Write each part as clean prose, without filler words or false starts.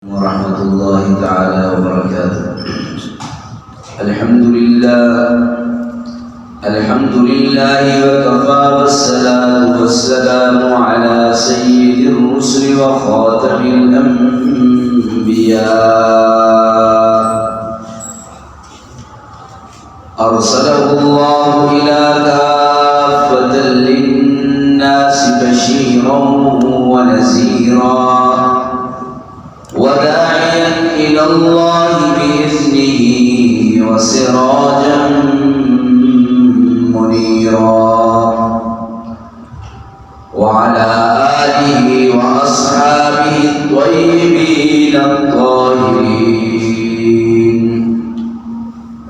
ورحمة الله تعالى وبركاته. الحمد لله وكفى، والصلاة والسلام على سيد الرسل وخاتم الأنبياء. أرسله الله إلى كافة للناس بشيرا ونذيرا وداعيا إلى الله بإذنه وسراجا منيرا، وعلى آله وأصحابه الطيبين الطاهرين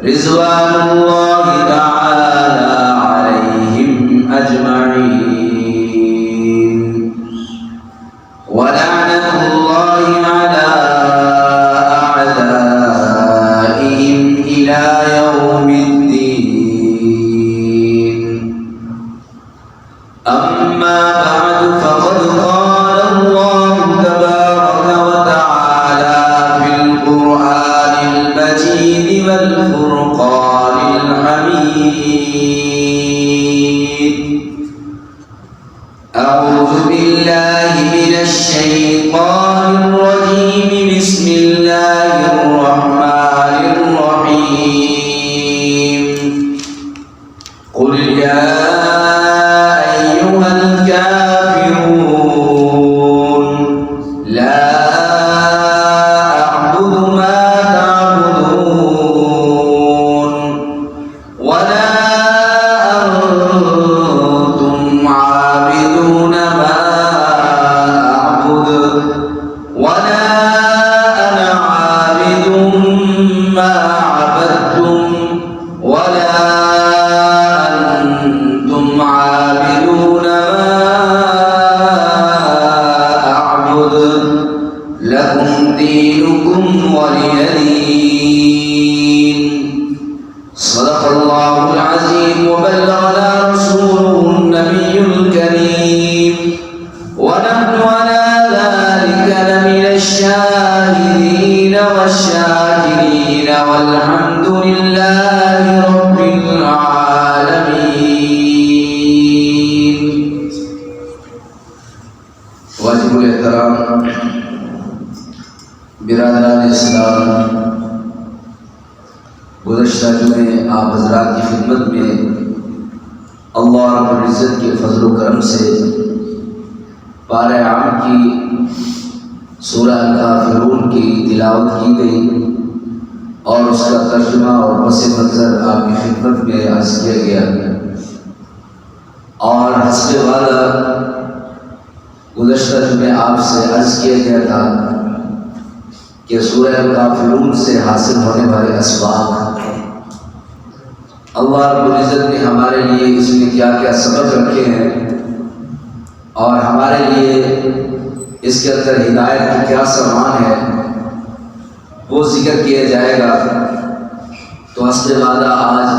رضوان الله تعالى عليهم أجمعين، ولعنة الله على أعدائهم إلى يوم الدين. أما بعد، فقد قال الله تبارك وتعالى في القرآن المجيد والفرقان الحميد: أعوذ بالله من الشيطان الرجيم، بسم الله الرحمن الرحيم. قل يا أيها الكافرون لا أعبد ما تعبدون ولا أنتم عابدون ما أعبد ولا أنا عابد ما عبدتم ولا أنتم عابدون ما أعبد، لكم دينكم ولي دين. صدق الله العظيم وبلغنا رسوله النبي الكريم، ونحن على ذلك لمن الشاهدين والشاكرين، والحمد لله رب العالمين. واجب الاحترام برادران اسلام، گزشتہ جمعے آپ حضرات کی خدمت میں اللہ رب العزت کے فضل و کرم سے پارہ عام کی سورہ الکافرون کی تلاوت کی گئی اور اس کا ترجمہ اور پس منظر آپ کی خدمت میں عرض کیا گیا، اور حسب وعدہ گزشتہ جمعے آپ سے عرض کیا گیا تھا کہ سورہ الکافرون سے حاصل ہونے والے اسباب اللہ رب العزت نے ہمارے لیے اس میں کیا کیا سبب رکھے ہیں، اور ہمارے لیے اس کے اندر ہدایت کی کیا سامان ہے، وہ ذکر کیا جائے گا۔ تو حسب وعدہ آج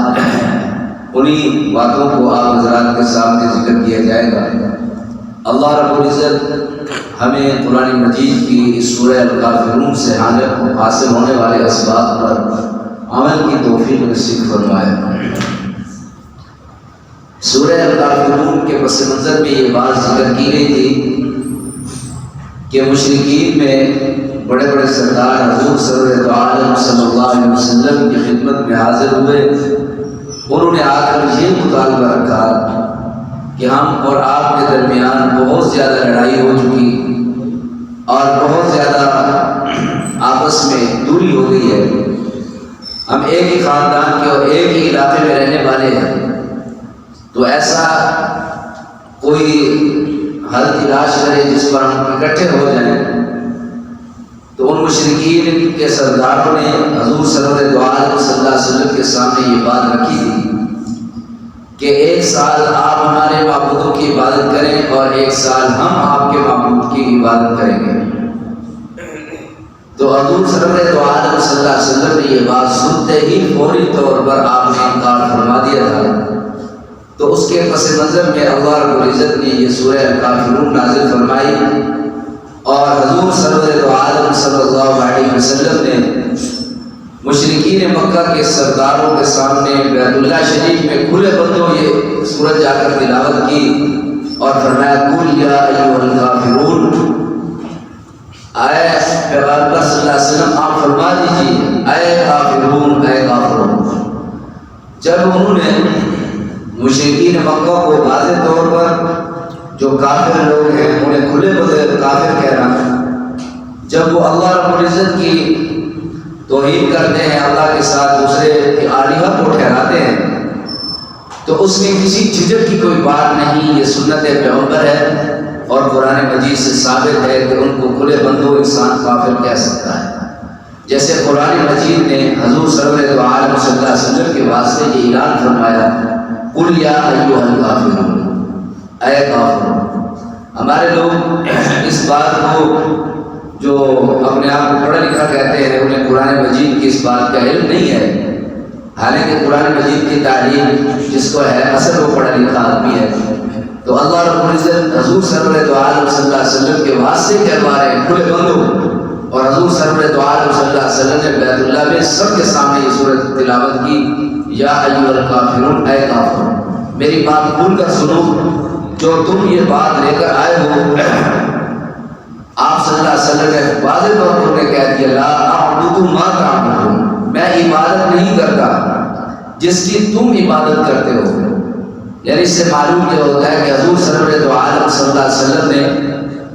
انہی باتوں کو آپ حضرات کے سامنے ذکر کیا جائے گا۔ اللہ رب العزت ہمیں قرآن مجید کی اس سورہ الکافرون سے حاصل ہونے والے اسباب پر عمل کی توفیق نصیب فرمائے۔ سورہ الکافرون کے پس منظر میں یہ بات ذکر کی گئی تھی کہ مشرکین میں بڑے بڑے سردار حضور سرور عالم صلی اللہ علیہ وسلم کی خدمت میں حاضر ہوئے۔ انہوں نے آ کر یہ مطالبہ رکھا کہ ہم اور آپ کے درمیان بہت زیادہ لڑائی ہو چکی اور بہت زیادہ آپس میں دوری ہو گئی ہے، ہم ایک ہی خاندان کے اور ایک ہی علاقے میں رہنے والے ہیں، تو ایسا کوئی حل تلاش کرے جس پر ہم اکٹھے ہو جائیں۔ تو ان مشرکین کے سرداروں نے حضور سرور دو عالم صلی اللہ علیہ وسلم کے سامنے یہ بات رکھی تھی کہ ایک سال آپ ہمارے معبودوں کی عبادت کریں اور ایک سال ہم آپ کے معبود کی عبادت کریں گے۔ تو حضور سرور دو عالم صلی اللہ علیہ وسلم نے یہ بات سنتے ہی فوری طور پر آپ نے انکار فرما دیا تھا۔ تو اس کے پس منظر میں اللہ رب العزت نے یہ سورہ الکافرون نازل فرمائی اور حضور سرور دو عالم صلی اللہ علیہ وسلم نے مشرکین مکہ کے سرداروں کے سامنے بیت اللہ شریف میں کھلے بندوں یہ سورت جا کر تلاوت کی اور فرمایا قل یا ایھا الکافرون، اے پیغمبر صلی اللہ علیہ وسلم آپ فرما دیجیے اے کافرون، اے کافرون۔ جب انہوں نے مشرکین مکہ کو واضح طور پر جو کافر لوگ ہیں انہیں کھلے بندے کافر کہنا، جب وہ اللہ رب العزت کی توہین کرتے ہیں، اللہ کے ساتھ دوسرے الہہ کو ٹھہراتے ہیں، تو اس میں کسی جھجک کی کوئی بات نہیں، یہ سنت پیغمبر ہے اور قرآن مجید سے ثابت ہے کہ ان کو کھلے بندوں انسان کافر کہہ سکتا ہے۔ جیسے قرآن مجید نے حضور سرور دو عالم صلی اللہ علیہ وسلم کے واسطے یہ اعلان فرمایا قل یا ایھا الکافرون، اے کافرون۔ ہمارے لوگ اس بات کو جو اپنے آپ کو پڑھا لکھا کہتے ہیں انہیں قرآن مجید کی اس بات کا علم نہیں ہے، حالانکہ قرآن مجید کی تعلیم جس کو ہے اصل وہ پڑھا لکھا آدمی ہے۔ تو اللہ رب العزت حضور سرور دو عالم صلی اللہ علیہ وسلم کے واسطے کہلوا رہے ہیں کھلے بندوں، اور حضور سرور دو عالم صلی اللہ علیہ وسلم نے بیت اللہ میں سب کے سامنے یہ سورت تلاوت کی یا ایھا الکافرون، اے کافرون۔ میری بات کھول کر سنو، جو تم یہ بات لے کر آئے ہو، آپ صلی اللہ علیہ وسلم نے واضح طور پر کہہ دیا لا اعبد ما تعبدون، میں عبادت نہیں کرتا جس کی تم عبادت کرتے ہو۔ یعنی اس سے معلوم یہ ہوتا ہے کہ حضور سرور دو عالم صلی اللہ علیہ وسلم نے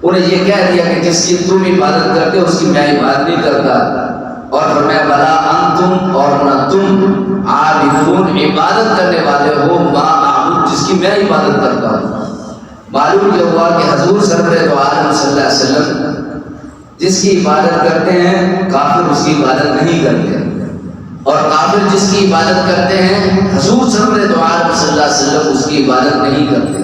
انہیں یہ کہہ دیا کہ جس کی تم عبادت کرتے ہو اس کی میں عبادت نہیں کرتا، اور فرمایا بلا انتم، اور نہ تم عابدون، عبادت کرنے والے ہو ما اعبد، جس کی میں عبادت کرتا ہوں۔ معلوم یہ ہوا کہ حضور سرور دو عالم صلی اللہ علیہ وسلم جس کی عبادت کرتے ہیں کافر اس کی عبادت نہیں کرتے، اور کافر جس کی عبادت کرتے ہیں حضور سرور دو عالم صلی اللہ علیہ وسلم اس کی عبادت نہیں کرتے۔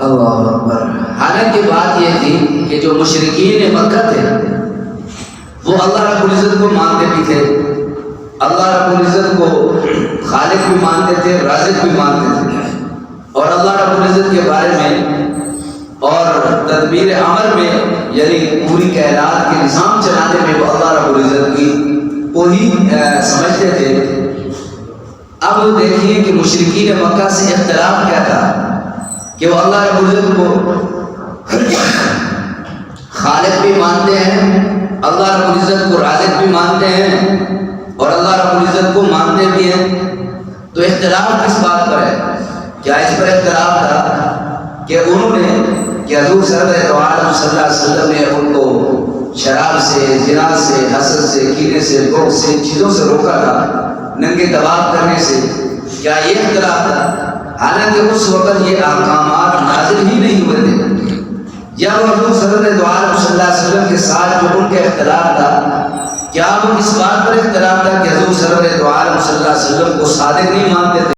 اللہ اکبر۔ حالانکہ بات یہ تھی کہ جو مشرکین مکہ تھے وہ اللہ رب العزت کو مانتے بھی تھے، اللہ رب العزت کو خالق بھی مانتے تھے، رازق بھی مانتے تھے، اور اللہ رب العزت کے بارے میں اور تدبیر عمل میں یعنی پوری کائنات کے نظام چلانے میں وہ اللہ رب العزت کی کو ہی سمجھتے تھے۔ اب دیکھیے کہ مشرکین مکہ سے اختلاف کیا تھا کہ وہ اللہ رب العزت کو خالق بھی مانتے ہیں، اللہ رب العزت کو رازق بھی مانتے ہیں، اور اللہ رب العزت کو مانتے بھی ہیں۔ تو اختلاف کس بات پر ہے؟ کیا اس پر اختلاف تھا کہ انہوں نے کہ حضور سرور دو عالم صلی اللہ علیہ وسلم نے ان کو شراب سے، زنا سے، حسد سے، کینے سے، بغض سے، چیزوں سے روکا تھا، ننگے طواف کرنے سے، کیا یہ اختلاف تھا؟ حالانکہ اس وقت یہ احکامات نازل ہی نہیں ہوئے تھے۔ یا وہ حضور سرور دو عالم صلی اللہ علیہ وسلم کے ساتھ جو ان کے اختلاف تھا، کیا وہ اس بات پر اختلاف تھا کہ حضور سرور دو عالم صلی اللہ علیہ وسلم کو صادق نہیں مانتے تھے؟